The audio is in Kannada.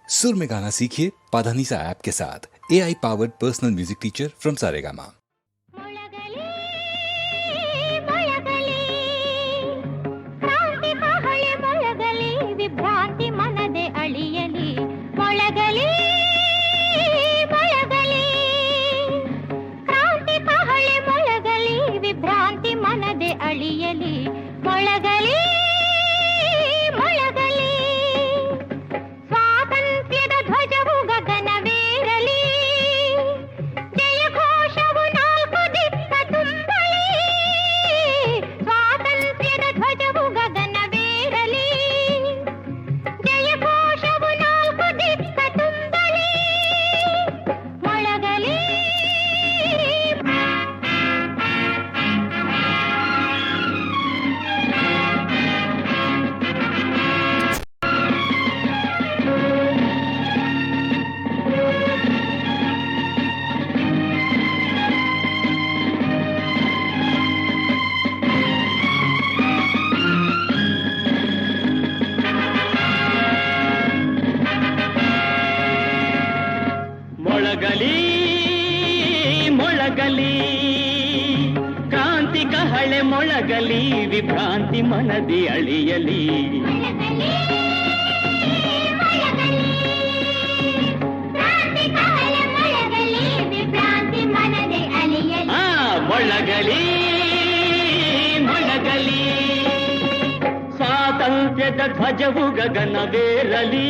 सुर में गाना सीखिए पाधानीसा ऐप के साथ। AI powered personal music teacher from Saregama. ವಿಭ್ರಾಂತಿ ಮನದೆ ಅಳಿಯಲಿ ಮೊಳಗಲಿ ಮೊಳಗಲಿ ಕ್ರಾಂತಿ ಕಹಳೆ ಮೊಳಗಲಿ ವಿಭ್ರಾಂತಿ ಮನದೆ ಅಳಿಯಲಿ ಮೊಳಗಲಿ ಮೊಳಗಲಿ ಸ್ವಾತಂತ್ರ್ಯದ ಧ್ವಜವು ಗಗನವೇರಲಿ ಜಯ ಘೋಷವು ನಾಲ್ಕು ದಿಕ್ಕ ತುಂಬಲಿ ಸ್ವಾತಂತ್ರ್ಯದ ಧ್ವಜವು ಗಗನವೇರಲಿ ಜಯ ಘೋಷವು ನಾಲ್ಕು ದಿಕ್ಕ ತುಂಬಲಿ ಮೊಳಗಲಿ ಮೊಳಗಲಿ ಮೊಳಗಲಿ ಕ್ರಾಂತಿ ಕಹಳೆ ಮೊಳಗಲಿ ವಿಭ್ರಾಂತಿ ಮನದಿ ಅಳಿಯಲಿ ಆ ಮೊಳಗಲಿ ಮೊಳಗಲಿ ಸ್ವಾತಂತ್ರ್ಯದ ಧ್ವಜವು ಗಗನವೇರಲಿ